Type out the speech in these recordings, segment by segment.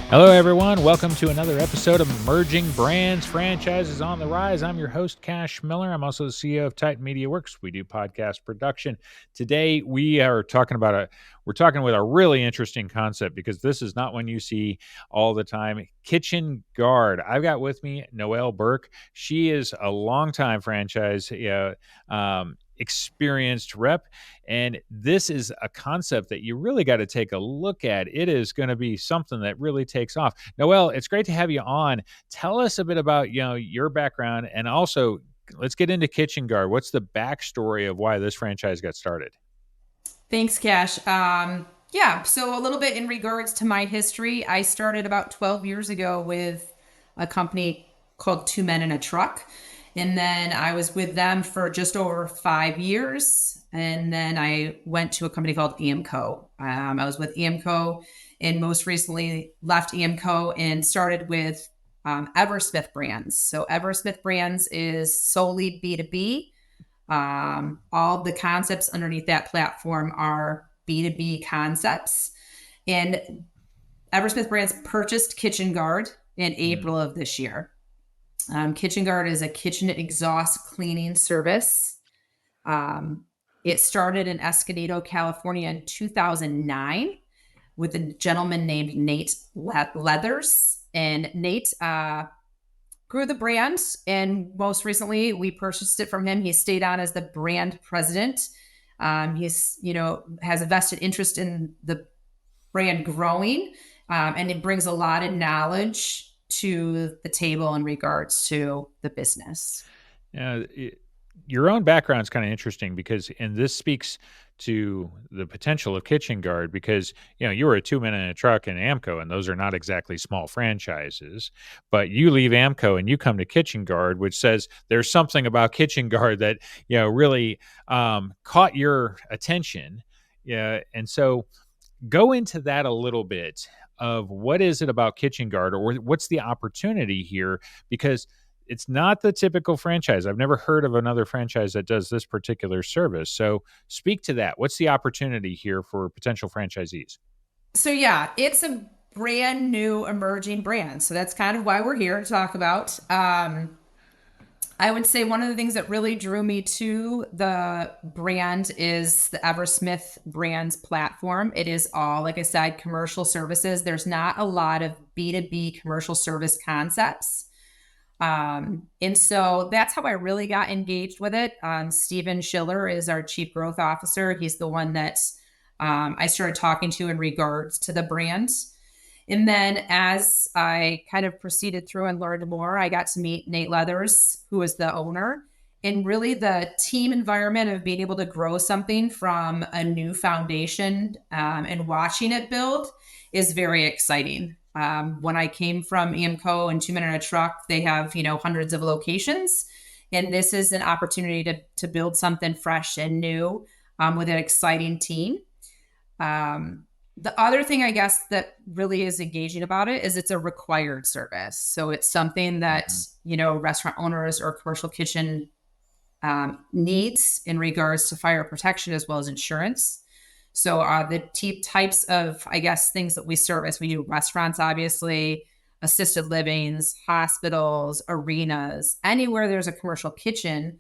Hello, everyone. Welcome to another episode of Emerging Brands Franchises on the Rise. I'm your host, Cash Miller. I'm also the CEO of Titan Media Works. We do podcast production. Today, we're talking with a really interesting concept because this is not one you see all the time. Kitchen Guard. I've got with me Noelle Burak. She is a longtime franchise experienced rep. And this is a concept that you really got to take a look at. It is going to be something that really takes off. Noelle, it's great to have you on. Tell us a bit about, your background, and also let's get into Kitchen Guard. What's the backstory of why this franchise got started? Thanks, Cash. So a little bit in regards to my history, I started about 12 years ago with a company called Two Men in a Truck. And then I was with them for just over 5 years. And then I went to a company called EMCO. I was with EMCO and most recently left EMCO and started with Eversmith Brands. So Eversmith Brands is solely B2B. All the concepts underneath that platform are B2B concepts. And Eversmith Brands purchased Kitchen Guard in April of this year. Kitchen Guard is a kitchen exhaust cleaning service. It started in Escondido, California in 2009 with a gentleman named Nate Leathers. And Nate grew the brand, and most recently we purchased it from him. He stayed on as the brand president. He's has a vested interest in the brand growing, and it brings a lot of knowledge to the table in regards to the business. Yeah, your own background is kind of interesting and this speaks to the potential of Kitchen Guard because you were a 2 Men in a Truck in Amco, and those are not exactly small franchises. But you leave Amco and you come to Kitchen Guard, which says there's something about Kitchen Guard that really caught your attention. Yeah, and so go into that a little bit of what is it about Kitchen Guard, or what's the opportunity here, because it's not the typical franchise. I've never heard of another franchise that does this particular service. So speak to that. What's the opportunity here for potential franchisees? So yeah, it's a brand new emerging brand. So that's kind of why we're here to talk about. I would say one of the things that really drew me to the brand is the Eversmith Brands platform. It is all, like I said, commercial services. There's not a lot of B2B commercial service concepts. And so that's how I really got engaged with it. Steven Schiller is our chief growth officer. He's the one that I started talking to in regards to the brand. And then as I kind of proceeded through and learned more, I got to meet Nate Leathers, who is the owner. And really the team environment of being able to grow something from a new foundation and watching it build is very exciting. When I came from EMCO and Two Men in a Truck, they have, hundreds of locations. And this is an opportunity to build something fresh and new with an exciting team. The other thing, I guess, that really is engaging about it is it's a required service. So it's something that, restaurant owners or commercial kitchen needs in regards to fire protection as well as insurance. So the types of, I guess, things that we service, we do restaurants, obviously, assisted livings, hospitals, arenas, anywhere there's a commercial kitchen,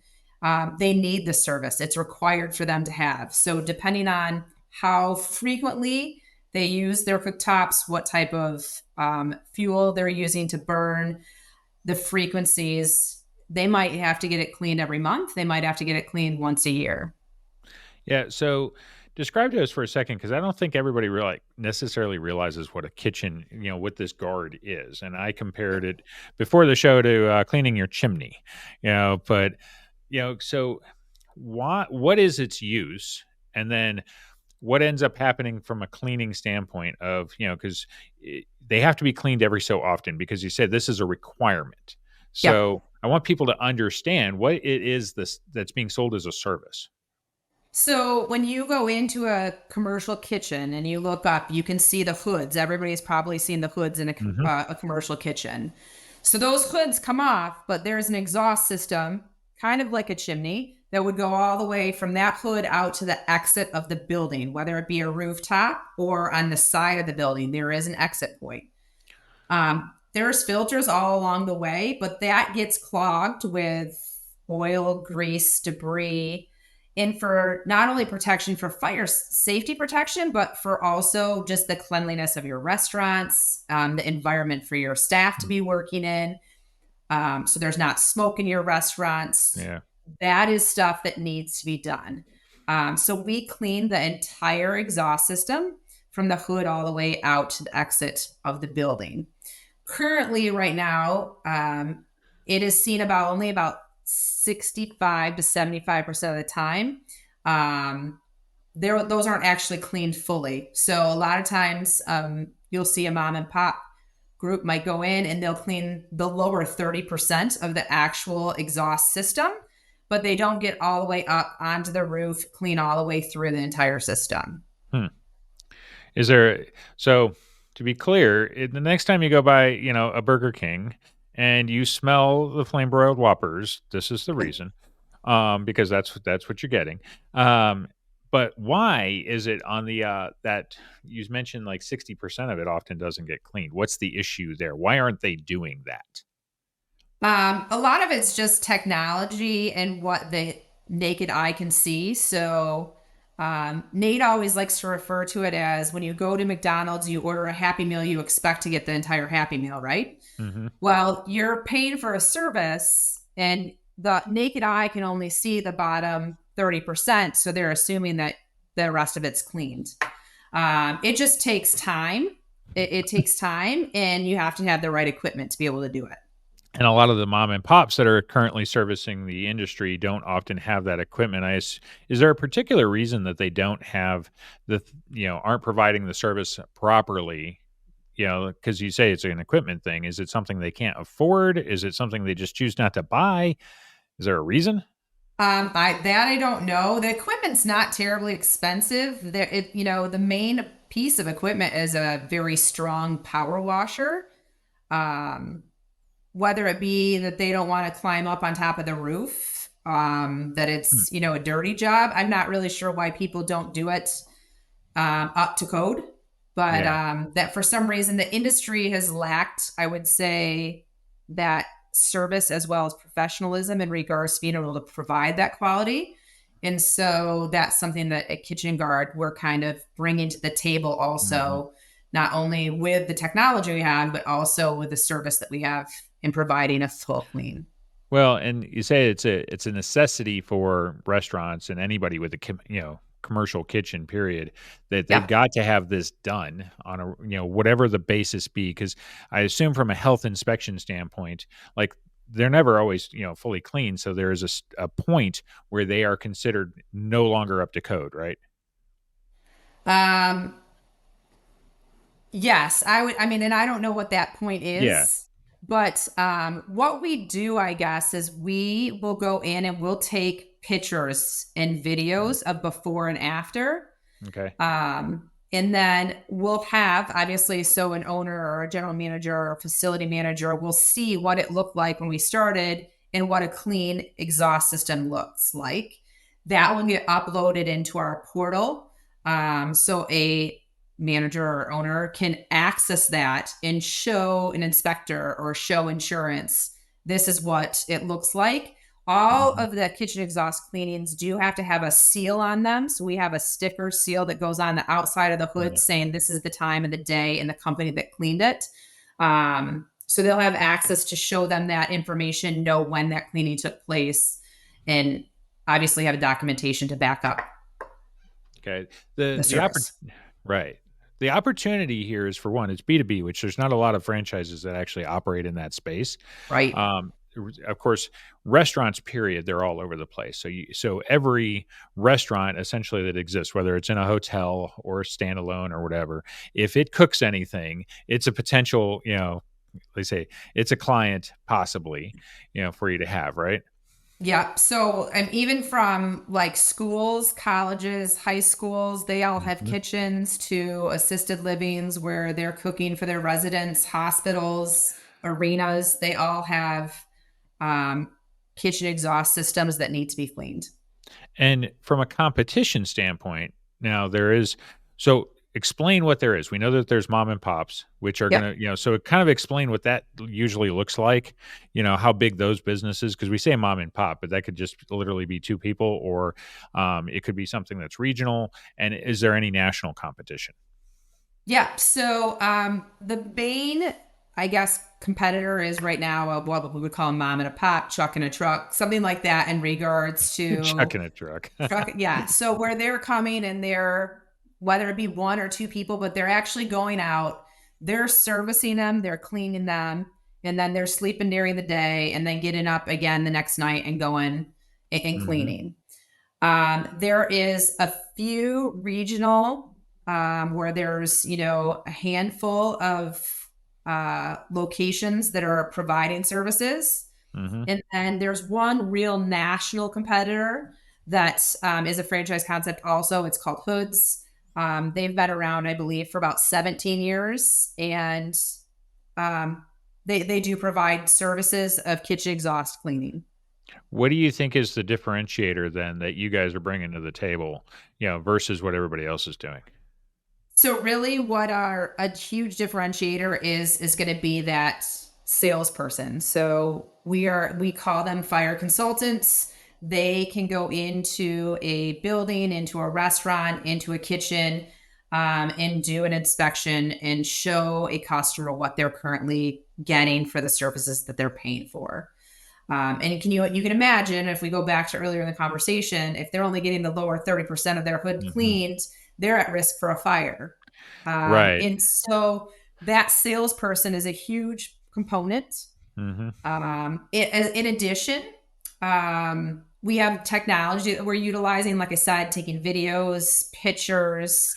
they need the service. It's required for them to have. So depending on how frequently they use their cooktops, what type of fuel they're using to burn, the frequencies, they might have to get it cleaned every month. They might have to get it cleaned once a year. Yeah. So describe to us for a second, because I don't think everybody really necessarily realizes what a kitchen, what this guard is. And I compared it before the show to cleaning your chimney, but, so what is its use? And then what ends up happening from a cleaning standpoint of, because they have to be cleaned every so often, because you said this is a requirement. Yep. So I want people to understand what it is that's being sold as a service. So when you go into a commercial kitchen and you look up, you can see the hoods. Everybody's probably seen the hoods in Hmm. a commercial kitchen. So those hoods come off, but there's an exhaust system, kind of like a chimney, that would go all the way from that hood out to the exit of the building, whether it be a rooftop or on the side of the building. There is an exit point. There's filters all along the way, but that gets clogged with oil, grease, debris, and for not only protection for fire safety protection, but for also just the cleanliness of your restaurants, the environment for your staff to Mm. be working in. So there's not smoke in your restaurants. Yeah. That is stuff that needs to be done. So we clean the entire exhaust system from the hood all the way out to the exit of the building. Currently, right now, it is seen about only about 65 to 75% of the time. Um, those aren't actually cleaned fully. So a lot of times, you'll see a mom and pop group might go in and they'll clean the lower 30% of the actual exhaust system, but they don't get all the way up onto the roof, clean all the way through the entire system. Hmm. Is there so to be clear, the next time you go by, a Burger King and you smell the flame broiled Whoppers, this is the reason, because that's what you're getting. But why is it on the that you mentioned like 60% of it often doesn't get cleaned? What's the issue there? Why aren't they doing that? A lot of it's just technology and what the naked eye can see. So, Nate always likes to refer to it as when you go to McDonald's, you order a Happy Meal, you expect to get the entire Happy Meal, right? Hmm. Well, you're paying for a service, and the naked eye can only see the bottom 30%. So they're assuming that the rest of it's cleaned. It just takes time. It takes time, and you have to have the right equipment to be able to do it. And a lot of the mom and pops that are currently servicing the industry don't often have that equipment. Is there a particular reason that they don't have aren't providing the service properly? Because you say it's an equipment thing. Is it something they can't afford? Is it something they just choose not to buy? Is there a reason? I don't know. The equipment's not terribly expensive. The main piece of equipment is a very strong power washer. Um, whether it be that they don't want to climb up on top of the roof, that Hmm. it's a dirty job. I'm not really sure why people don't do it up to code, but Yeah. that for some reason the industry has lacked, I would say, that service as well as professionalism in regards to being able to provide that quality. And so that's something that at Kitchen Guard we're kind of bringing to the table Mhm. also, not only with the technology we have, but also with the service that we have in providing a full clean. Well, and you say it's a necessity for restaurants and anybody with a commercial kitchen period that they've Yeah. got to have this done on a whatever the basis be, because I assume from a health inspection standpoint, like they're never always fully clean, so there is a point where they are considered no longer up to code, right? Um, Yes, I would. I mean, and I don't know what that point Yeah. is, but what we do, I guess, is we will go in and we'll take pictures and Mm. videos of before and after. Okay. And then we'll have, obviously, so an owner or a general manager or a facility manager will see what it looked like when we started and what a clean exhaust system looks like. That will get uploaded into our portal. So a manager or owner can access that and show an inspector or show insurance this is what it looks like. All Mhm. of the kitchen exhaust cleanings do have to have a seal on them. So we have a sticker seal that goes on the outside of the hood Yeah. saying this is the time of the day and the company that cleaned it. So they'll have access to show them that information, know when that cleaning took place, and obviously have a documentation to back up Okay. the The oppor service. Right. The opportunity here is, for one, it's B2B, which there's not a lot of franchises that actually operate in that space. Right. Of course, restaurants, period, they're all over the place. So every restaurant essentially that exists, whether it's in a hotel or standalone or whatever, if it cooks anything, it's a potential, they say it's a client possibly, for you to have, right? Yeah. So, and even from like schools, colleges, high schools, they all have Mhm. kitchens to assisted livings where they're cooking for their residents, hospitals, arenas. They all have um, kitchen exhaust systems that need to be cleaned. And from a competition standpoint, now there is so explain what there is. We know that there's mom and pops, which are Yep. gonna, so kind of explain what that usually looks like, how big those businesses, because we say mom and pop, but that could just literally be two people, or it could be something that's regional. And is there any national competition? Yeah. So the main, I guess, competitor is right now what we would call a mom and a pop, truck and a truck, something like that in regards to Chucking a truck. truck. Yeah. So where they're coming and they're, whether it be one or two people, but they're actually going out, they're servicing them, they're cleaning them, and then they're sleeping during the day and then getting up again the next night and going and Hmm. cleaning. There is a few regional where there's, a handful of locations that are providing services. Hmm. And then there's one real national competitor that is a franchise concept also. It's called Hoods. They've been around, I believe, for about 17 years. And um, they do provide services of kitchen exhaust cleaning. What do you think is the differentiator then that you guys are bringing to the table, versus what everybody else is doing? So really what our a huge differentiator is going to be that salesperson. So we call them fire consultants. They can go into a building, into a restaurant, into a kitchen, and do an inspection and show a customer what they're currently getting for the services that they're paying for. And you can imagine, if we go back to earlier in the conversation, if they're only getting the lower 30% of their hood Hmm. cleaned, they're at risk for a fire. Right. And so that salesperson is a huge component. Hmm. In addition, we have technology that we're utilizing, like I said, taking videos, pictures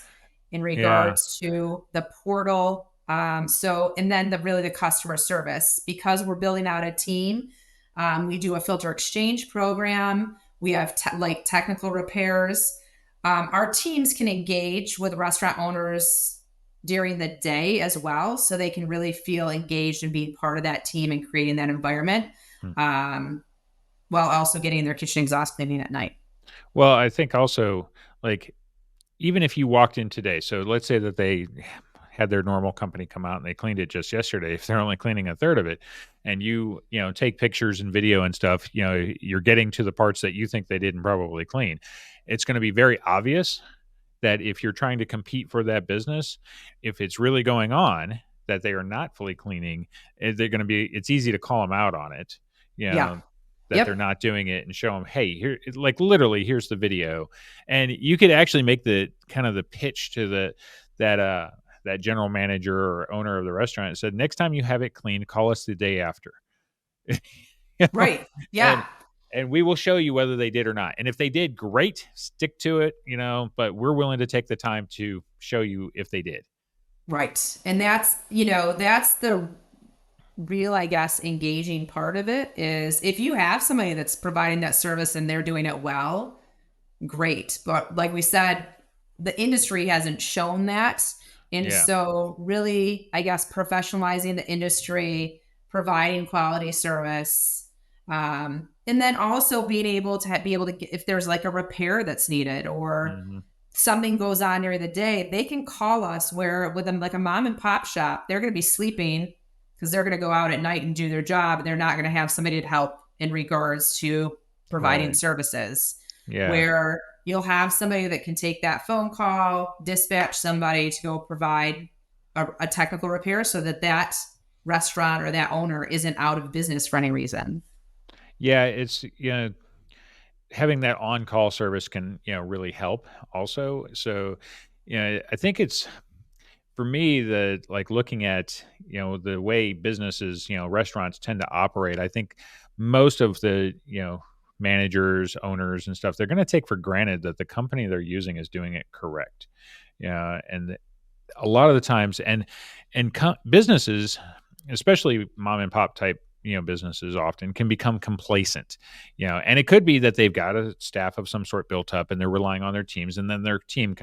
in Yeah. regards to the portal. And then the customer service, because we're building out a team. We do a filter exchange program. We have like technical repairs. Our teams can engage with restaurant owners during the day as well, so they can really feel engaged and be part of that team and creating that environment, Hmm. um, while also getting their kitchen exhaust cleaning at night. Well, I think also, like, even if you walked in today, so let's say that they had their normal company come out and they cleaned it just yesterday, if they're only cleaning a third of it, and take pictures and video and stuff, you're getting to the parts that you think they didn't probably clean. It's going to be very obvious that if you're trying to compete for that business, if it's really going on that they are not fully cleaning, it's easy to call them out on it, you Yeah. know, that they're Yep. not doing it, and show them, hey, here, like, literally, here's the video. And you could actually make the kind of the pitch to that general manager or owner of the restaurant and said, next time you have it cleaned, call us the day after. you know, Right. and Yeah. and we will show you whether they did or not. And if they did, great, stick to it, but we're willing to take the time to show you if they did. Right. And that's the real, I guess, engaging part of it is if you have somebody that's providing that service and they're doing it well, great. But like we said, the industry hasn't shown that. And Yeah. so, really, I guess, professionalizing the industry, providing quality service, and then also being able to be able to get, if there's like a repair that's needed or Hmm. something goes on during the day, they can call us. Where with them, like a mom and pop shop, they're going to be sleeping because they're going to go out at night and do their job. They're not going to have somebody to help in regards to providing Right. services. Yeah. Where you'll have somebody that can take that phone call, dispatch somebody to go provide a technical repair so that that restaurant or that owner isn't out of business for any reason. Yeah. It's, having that on-call service can, really help also. So, I think it's, for me, the like, looking at, the way businesses, restaurants tend to operate, I think most of the, managers, owners and stuff, they're going to take for granted that the company they're using is doing it correct. Yeah. And a lot of the times, and businesses, especially mom and pop type, businesses, often can become complacent. And it could be that they've got a staff of some sort built up and they're relying on their teams, and then their team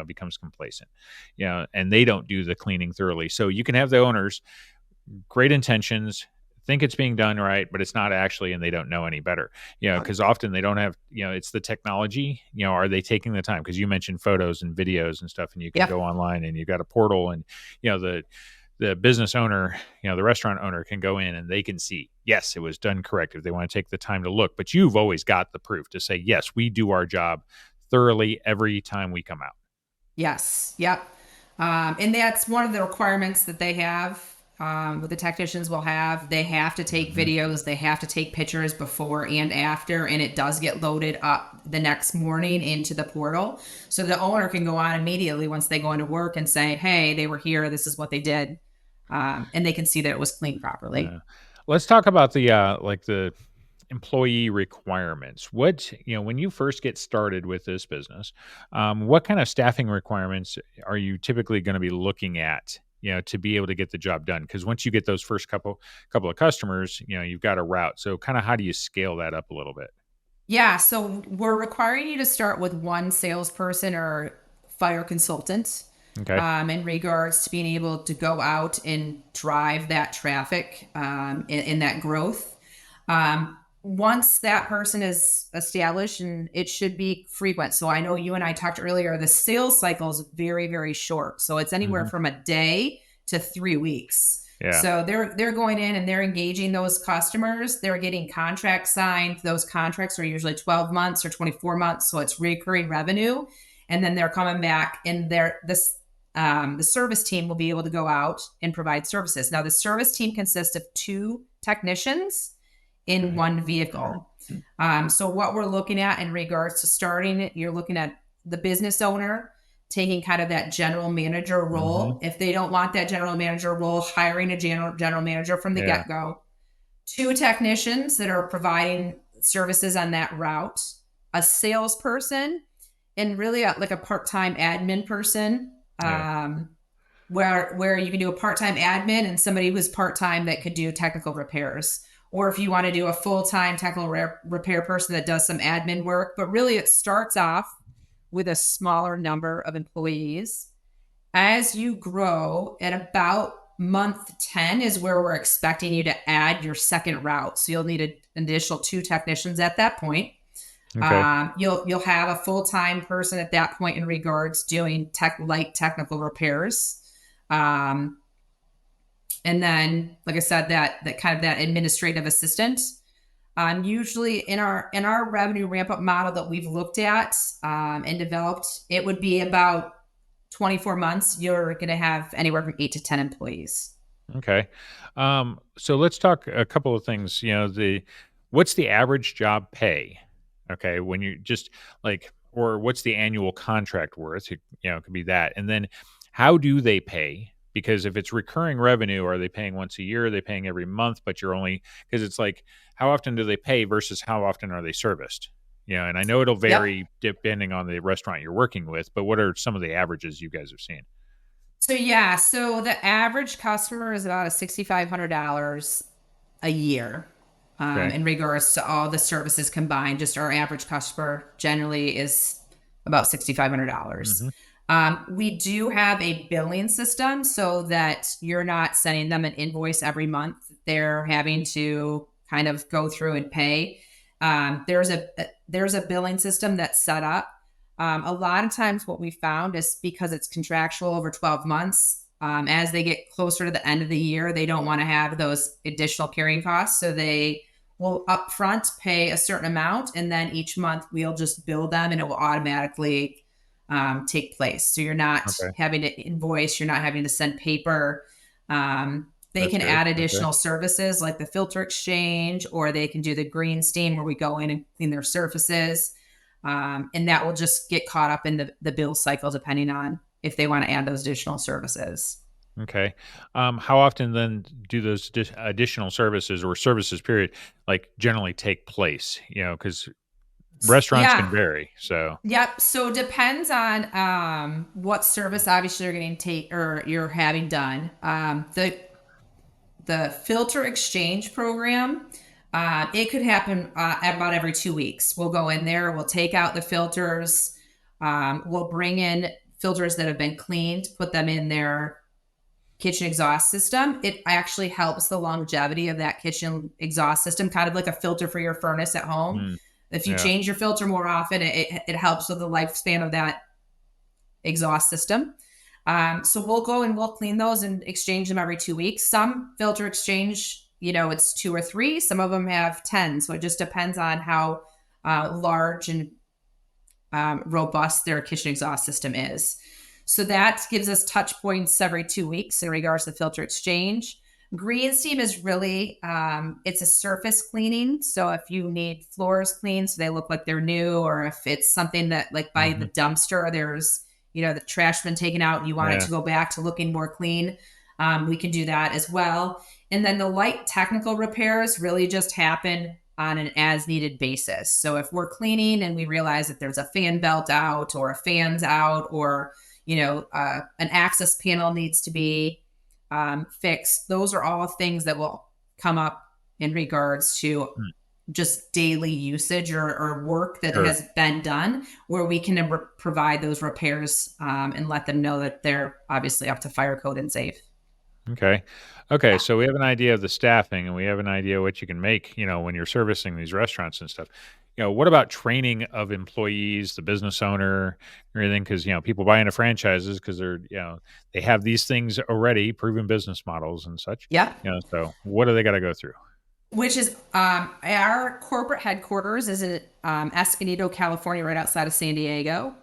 becomes complacent, and they don't do the cleaning thoroughly. So you can have the owners, great intentions, think it's being done right, but it's not actually, and they don't know any better. Because often they don't have, it's the technology. Are they taking the time? Because you mentioned photos and videos and stuff, and you can Yep. go online and you've got a portal, and the business owner, the restaurant owner can go in and they can see, yes, it was done correct if they want to take the time to look. But you've always got the proof to say, yes, we do our job thoroughly every time we come out. Yes. Yep. And that's one of the requirements that they have. What the technicians will have, they have to take Hmm. videos, they have to take pictures before and after, and it does get loaded up the next morning into the portal. So the owner can go on immediately once they go into work and say, hey, they were here, this is what they did. And they can see that it was cleaned properly. Yeah. Let's talk about the employee requirements. When you first get started with this business, what kind of staffing requirements are you typically going to be looking at, to be able to get the job done? Because once you get those first couple of customers, you've got a route. So kind of how do you scale that up a little bit? Yeah, so we're requiring you to start with one salesperson or fire consultant Okay. in regards to being able to go out and drive that traffic in that growth. Once that person is established, and it should be frequent. So I know you and I talked earlier, the sales cycle is very, very short. So it's anywhere Hmm. from a day to 3 weeks. Yeah. So they're going in and they're engaging those customers. They're getting contracts signed. Those contracts are usually 12 months or 24 months, so it's recurring revenue. And then they're coming back, and the service team will be able to go out and provide services. Now, the service team consists of 2 technicians in Okay. one vehicle. So what we're looking at in regards to starting it, you're looking at the business owner taking kind of that general manager Hmm. role. If they don't want that general manager role, hiring a general manager from the Yeah. get-go. 2 technicians that are providing services on that route, a salesperson, and really like a part-time admin person. Yeah. Where you can do a part-time admin and somebody who's part-time that could do technical repairs, or if you want to do a full-time technical repair person that does some admin work. But really it starts off with a smaller number of employees. As you grow, at about month 10 is where we're expecting you to add your second route, so you'll need an additional 2 technicians at that point. Okay. You'll have a full-time person at that point in regards doing light technical repairs. Um, and then, like I said, that kind of that administrative assistant. Usually in our revenue ramp up model that we've looked at and developed, it would be about 24 months. You're going to have anywhere from 8 to 10 employees. Okay. So let's talk a couple of things. What's the average job pay? Okay, when you just or what's the annual contract worth? It could be that. And then how do they pay? Because if it's recurring revenue, are they paying once a year? Are they paying every month? But you're only, because it's like, how often do they pay versus how often are they serviced? And I know it'll Yep. vary depending on the restaurant you're working with, but what are some of the averages you guys have seen? So the average customer is about a $6,500 a year Okay. in regards to all the services combined. Just our average customer generally is about $6,500. Hmm. We do have a billing system so that you're not sending them an invoice every month. They're having to kind of go through and pay. There's a billing system that's set up. A lot of times, what we found is because it's contractual over 12 months. As they get closer to the end of the year, they don't want to have those additional carrying costs, so they will upfront pay a certain amount, and then each month we'll just bill them, and it will automatically take place. So you're not Okay. having to invoice, you're not having to send paper. They That's can good. add Okay. additional services like the filter exchange, or they can do the green steam where we go in and clean their surfaces. And that will just get caught up in the bill cycle depending on if they want to add those additional services. Okay. How often then do those additional services or services period generally take place? Because restaurants can Yeah. vary. So Yep. So it depends on what service obviously you're getting take or you're having done. The filter exchange program, it could happen about every 2 weeks. We'll go in there, we'll take out the filters, we'll bring in filters that have been cleaned, put them in there, kitchen exhaust system, it actually helps the longevity of that kitchen exhaust system, kind of like a filter for your furnace at home. Mm, If you yeah. change your filter more often, it helps with the lifespan of that exhaust system. So we'll go and we'll clean those and exchange them every 2 weeks. Some filter exchange, it's 2 or 3. Some of them have 10. So it just depends on how large and robust their kitchen exhaust system is. So that gives us touch points every 2 weeks in regards to filter exchange. Green steam is really it's a surface cleaning. So if you need floors cleaned so they look like they're new, or if it's something that like by the Hmm. dumpster there's the trash been taken out and you want it Yeah. to go back to looking more clean, we can do that as well. And then the light technical repairs really just happen on an as needed basis. So if we're cleaning and we realize that there's a fan belt out or a fan's out, or an access panel needs to be fixed, those are all things that will come up in regards to Mm, just daily usage or work that sure. has been done, where we can provide those repairs and let them know that they're obviously up to fire code and safe. Okay. Okay, Yeah. so we have an idea of the staffing, and we have an idea what you can make, when you're servicing these restaurants and stuff. What about training of employees, the business owner, everything? Because people buy into franchises because they have these things already, proven business models and such. Yep. So what do they got to go through? Which is our corporate headquarters is in Escondido, California, right outside of San Diego.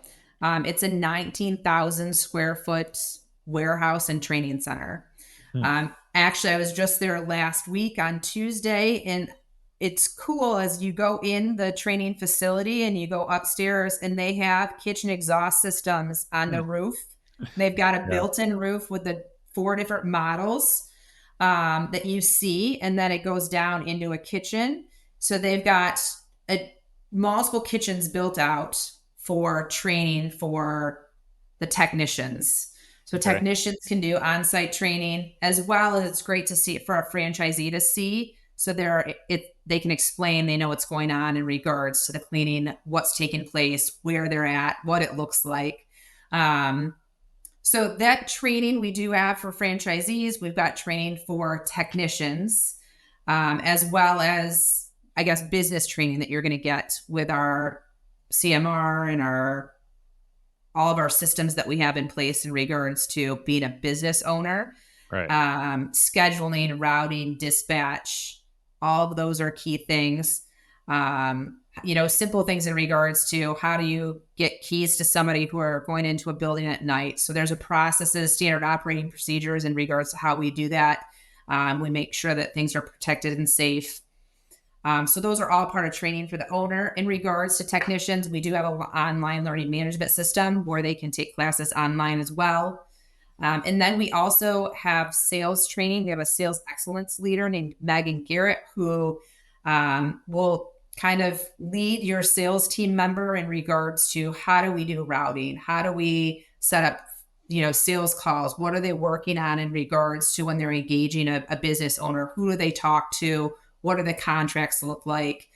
It's a 19,000 square foot warehouse and training center. Hmm. Actually, I was just there last week on Tuesday, and it's cool as you go in the training facility and you go upstairs, and they have kitchen exhaust systems on Hmm. the roof. They've got a Yeah. built-in roof with the 4 different models that you see, and then it goes down into a kitchen. So they've got multiple kitchens built out for training for the technicians. So Okay. technicians can do on-site training, as well as it's great to see it for a franchisee to see. So they can explain, they know what's going on in regards to the cleaning, what's taking place, where they're at, what it looks like. Um, so that training we do have for franchisees. We've got training for technicians, as well as, I guess, business training that you're going to get with our CMR and all of our systems that we have in place in regards to being a business owner. Right. Scheduling, routing, dispatch, all of those are key things. Simple things in regards to how do you get keys to somebody who are going into a building at night. So there's a processes, standard operating procedures in regards to how we do that. We make sure that things are protected and safe. So those are all part of training for the owner. In regards to technicians, we do have an online learning management system where they can take classes online as well. And then we also have sales training. We have a sales excellence leader named Megan Garrett who will kind of lead your sales team member in regards to how do we do routing? How do we set up, sales calls? What are they working on in regards to when they're engaging a business owner? Who do they talk to? What do the contracts look like?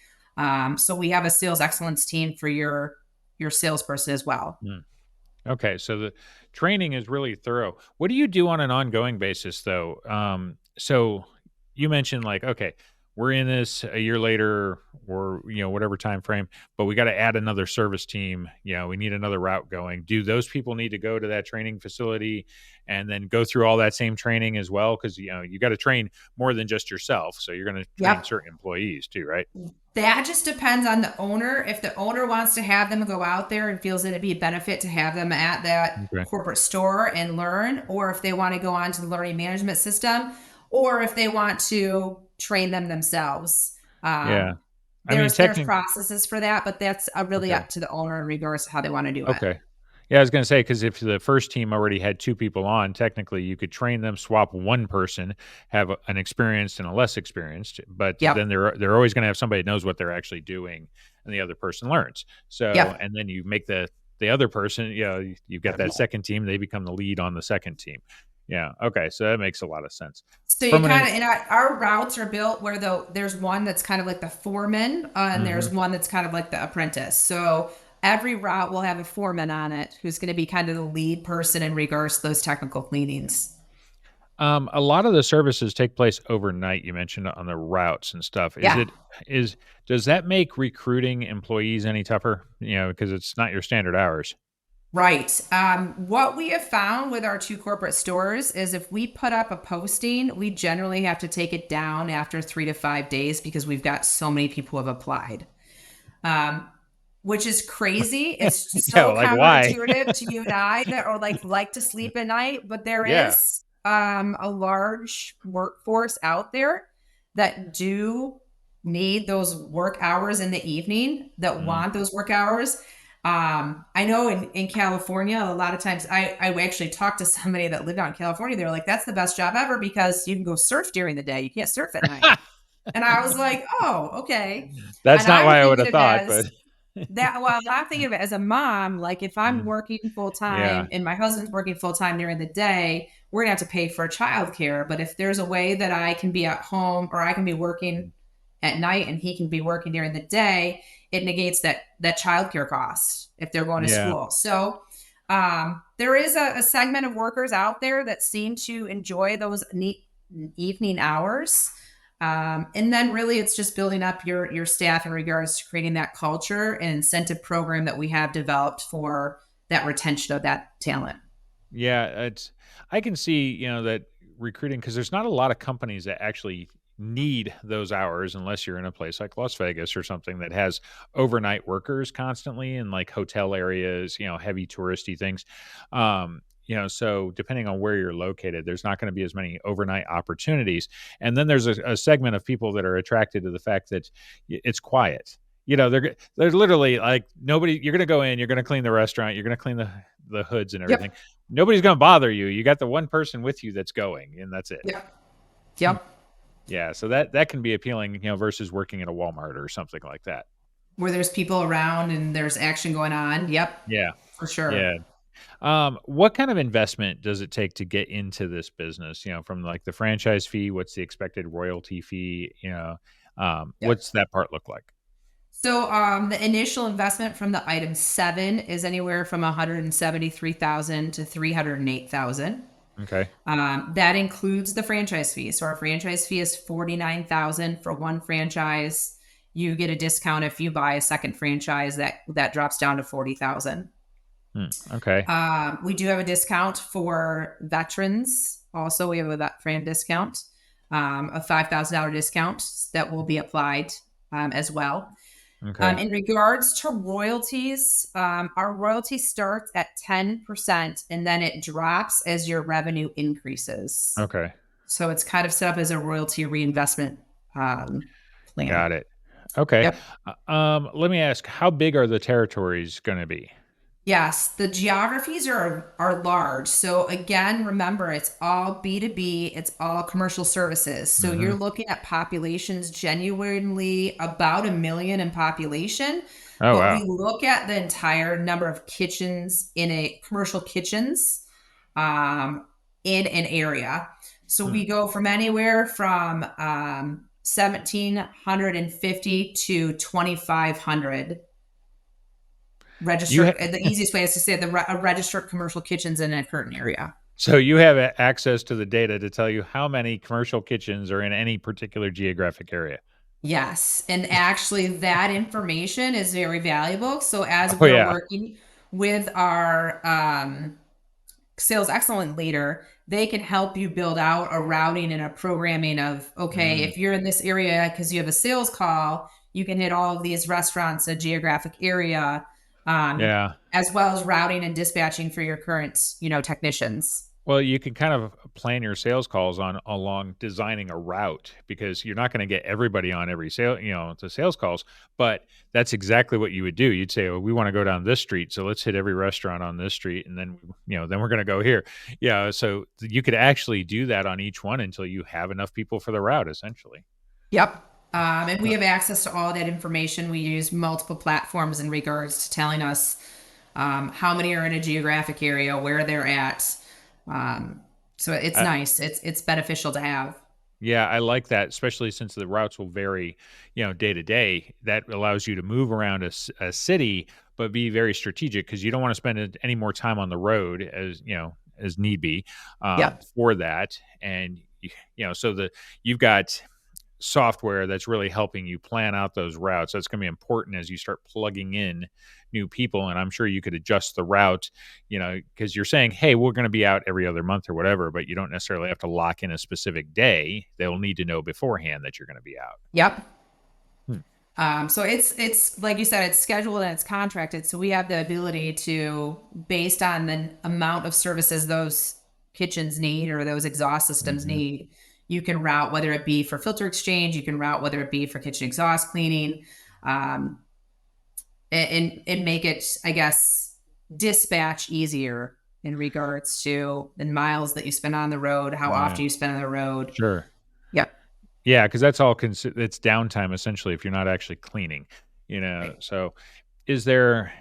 So we have a sales excellence team for your salesperson as well. Hmm. Okay, so the training is really thorough. What do you do on an ongoing basis, though? So you mentioned like, okay, we're in this a year later, or whatever time frame, but we got to add another service team. We need another route going. Do those people need to go to that training facility and then go through all that same training as well? Because you got to train more than just yourself. So you're going to train Yep. certain employees too, right? That just depends on the owner. If the owner wants to have them go out there and feels that it'd be a benefit to have them at that Okay. corporate store and learn, or if they want to go on to the learning management system, or if they want to train them themselves. Yeah. I mean, There's technically, processes for that, but that's really okay. up to the owner in regards to how they want to do it. Okay. Yeah, I was gonna say because if the first team already had 2 people on, technically you could train them, swap one person, have an experienced and a less experienced, but then Yep. they're always gonna have somebody that knows what they're actually doing, and the other person learns. So, Yep. and then you make the other person, you've got that second team, they become the lead on the second team. Yeah, okay, so that makes a lot of sense. So you From an kind en of, and our routes are built where there's one that's kind of like the foreman, and there's Mhm. one that's kind of like the apprentice. So every route will have a foreman on it who's going to be kind of the lead person in regards to those technical cleanings. A lot of the services take place overnight, you mentioned on the routes and stuff. Yeah. Is does that make recruiting employees any tougher? Because it's not your standard hours. Right. What we have found with our two corporate stores is if we put up a posting, we generally have to take it down after 3 to 5 days because we've got so many people who have applied. Um, which is crazy. It's Yeah, so like, why? counterintuitive to you and I that are like to sleep at night, but there Yeah. is a large workforce out there that do need those work hours in the evening, that Mm. want those work hours. I know in California, a lot of times I actually talked to somebody that lived out in California. They were like, that's the best job ever because you can go surf during the day. You can't surf at night. And I was like, oh, okay. That's And not I'm why I would thinking have of it thought, but as that, well, I'm thinking of it as a mom, like if I'm mm, working full yeah. time and my husband's working full time during the day, we're gonna have to pay for childcare. But if there's a way that I can be at home or I can be working at night and he can be working during the day, it negates that childcare cost if they're going to Yeah. school. So there is a segment of workers out there that seem to enjoy those neat evening hours. And then really it's just building up your staff in regards to creating that culture and incentive program that we have developed for that retention of that talent. Yeah, it's I can see, that recruiting because there's not a lot of companies that actually need those hours unless you're in a place like Las Vegas or something that has overnight workers constantly in like hotel areas, heavy touristy things. So depending on where you're located, there's not going to be as many overnight opportunities. And then there's a segment of people that are attracted to the fact that it's quiet. They're literally like nobody. You're going to go in, you're going to clean the restaurant, you're going to clean the hoods and everything. Yep. Nobody's gonna bother you. You got the one person with you that's going, and that's it. Yep. Yep. Yeah, so that can be appealing, versus working at a Walmart or something like that. Where there's people around and there's action going on. Yep. Yeah, For sure. yeah. What kind of investment does it take to get into this business? From like the franchise fee, what's the expected royalty fee? Yep. What's that part look like? So the initial investment from the item 7 is anywhere from 173,000 to 308,000. Okay, That includes the franchise fee. So our franchise fee is 49,000 for one franchise. You get a discount if you buy a second franchise. That drops down to 40,000. okay, We do have a discount for veterans. Also, we have a vet friend discount, a $5,000 discount that will be applied as well. okay, In regards to royalties, our royalty starts at 10% and then it drops as your revenue increases. okay. So it's kind of set up as a royalty reinvestment plan. Got it. Okay. Yep. Let me ask, how big are the territories going to be? Yes, the geographies are large. So again, remember it's all B2B, it's all commercial services. So Hmm. you're looking at populations genuinely about 1 million in population, Oh but wow. we look at the entire number of kitchens in a commercial kitchens um, in an area. So Hmm. we go from anywhere from 1,750 to 2,500 You registered. The easiest way is to say registered commercial kitchens in a current area. So you have access to the data to tell you how many commercial kitchens are in any particular geographic area. Yes, and actually that information is very valuable. So as Oh we're yeah. working with our sales excellent leader, they can help you build out a routing and a programming of, okay, Mm, if you're in this area because you have a sales call, you can hit all of these restaurants, a geographic area, yeah. as well as routing and dispatching for your current, technicians. Well, you can kind of plan your sales calls on along designing a route because you're not going to get everybody on every sale, the sales calls, but that's exactly what you would do. You'd say, "Oh, we want to go down this street, so let's hit every restaurant on this street, and then then we're going to go here." Yeah, so you could actually do that on each one until you have enough people for the route, essentially. Yep. And we Uh, have access to all that information. We use multiple platforms in regards to telling us how many are in a geographic area, where they're at. Um, so it's I, nice. It's beneficial to have. Yeah, I like that, especially since the routes will vary, day to day. That allows you to move around a city, but be very strategic because you don't want to spend any more time on the road as as need be Yep. for that. And so you've got software that's really helping you plan out those routes. That's going to be important as you start plugging in new people. And I'm sure you could adjust the route, because you're saying, hey, we're going to be out every other month or whatever, but you don't necessarily have to lock in a specific day. They'll need to know beforehand that you're going to be out. Yep. Hmm. So it's like you said, it's scheduled and it's contracted. So we have the ability to, based on the amount of services those kitchens need or those exhaust systems Mhm. need, you can route whether it be for filter exchange, you can route whether it be for kitchen exhaust cleaning, um, and make it, I guess, dispatch easier in regards to the miles that you spend on the road, how Yeah, often you spend on the road. sure. Yep. Yeah, because that's all it's downtime essentially if you're not actually cleaning, Right. so is there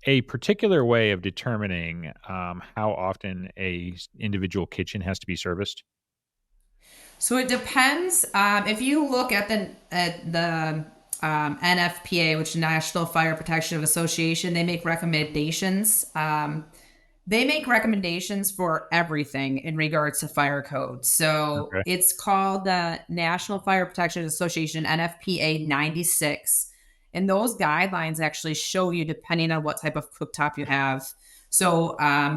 a particular way of determining, how often individual kitchen has to be serviced? So it depends. If you look at the NFPA, which is National Fire Protection Association, they make recommendations. They make recommendations for everything in regards to fire code. So Okay. it's called the National Fire Protection Association, NFPA 96. And those guidelines actually show you, depending on what type of cooktop you have. So,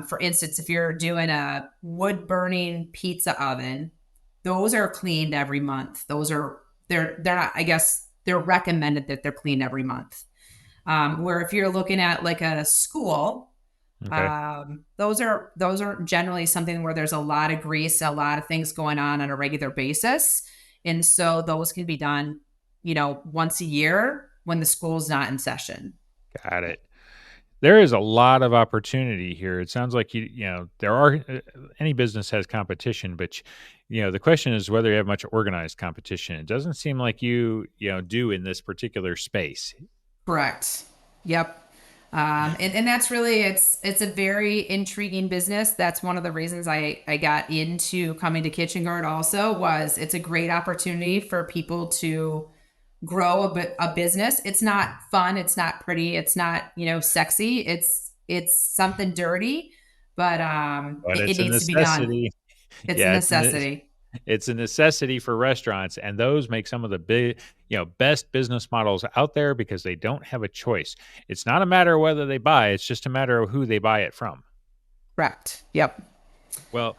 for instance, if you're doing a wood burning pizza oven, those are cleaned every month. They're not, I guess they're recommended that they're cleaned every month. Where if you're looking at like a school, Okay. those are generally something where there's a lot of grease, a lot of things going on a regular basis. And so those can be done, once a year when the school's not in session. Got it. There is a lot of opportunity here. It sounds like there are any business has competition, but the question is whether you have much organized competition. It doesn't seem like you do in this particular space. Correct. Yep. And that's really, it's a very intriguing business. That's one of the reasons I got into coming to Kitchen Guard also, was it's a great opportunity for people to grow a business. It's not fun, it's not pretty, it's not, sexy. It's something dirty, but But it it's a needs to be done. necessity. It's a Yeah, necessity. it's a necessity for restaurants, and those make some of the best business models out there because they don't have a choice. It's not a matter of whether they buy, it's just a matter of who they buy it from. Correct. Yep. Well,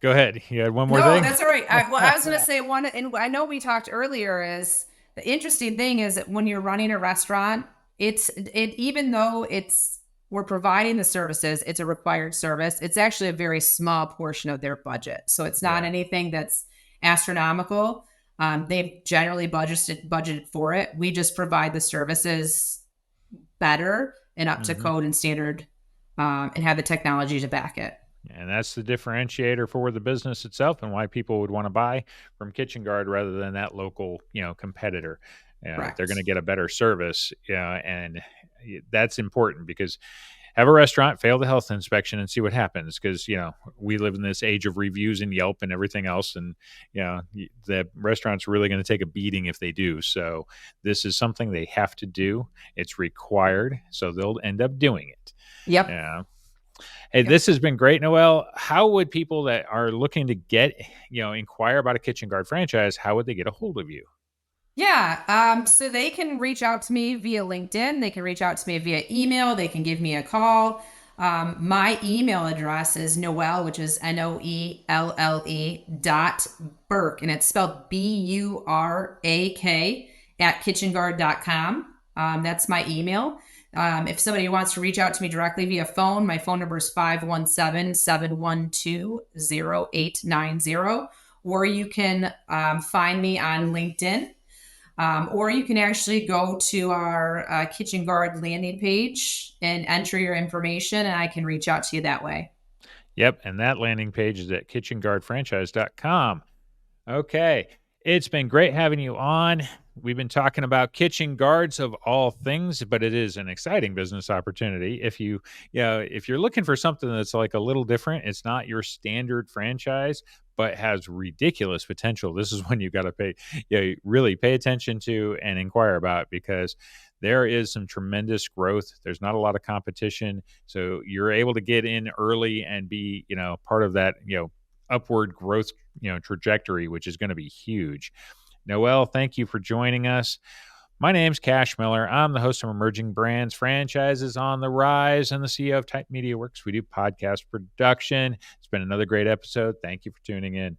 go ahead. You had one more No, thing? that's all right. I was going to say one, and I know we talked earlier. Is the interesting thing is that when you're running a restaurant, even though we're providing the services, it's a required service. It's actually a very small portion of their budget, so it's not Yeah. anything that's astronomical. They've generally budgeted for it. We just provide the services better and up to Mhm. code and standard, and have the technology to back it. And that's the differentiator for the business itself and why people would wanna buy from Kitchen Guard rather than that local, competitor. They're gonna Correct. get a better service, and that's important because have a restaurant fail the health inspection and see what happens because, we live in this age of reviews and Yelp and everything else, and, the restaurant's really gonna take a beating if they do, so this is something they have to do. It's required, so they'll end up doing it. Yep. Yeah. Hey, Yep. this has been great, Noelle. How would people that are looking to inquire about a Kitchen Guard franchise, how would they get a hold of you? Yeah. So they can reach out to me via LinkedIn. They can reach out to me via email. They can give me a call. My email address is Noelle, which is Noelle dot Burke, and it's spelled Burak at kitchenguard.com. That's my email. If somebody wants to reach out to me directly via phone, my phone number is 517-712-0890. Or you can find me on LinkedIn, or you can actually go to our Kitchen Guard landing page and enter your information, and I can reach out to you that way. Yep, and that landing page is at kitchenguardfranchise.com. Okay. It's been great having you on. We've been talking about kitchen guards of all things, but it is an exciting business opportunity. If you're looking for something that's like a little different, it's not your standard franchise, but has ridiculous potential. This is when you got to really pay attention to and inquire about because there is some tremendous growth. There's not a lot of competition. So you're able to get in early and be, part of that, upward growth, trajectory, which is going to be huge. Noelle, thank you for joining us. My name's Cash Miller. I'm the host of Emerging Brands Franchises on the Rise and the CEO of Type Media Works. We do podcast production. It's been another great episode. Thank you for tuning in.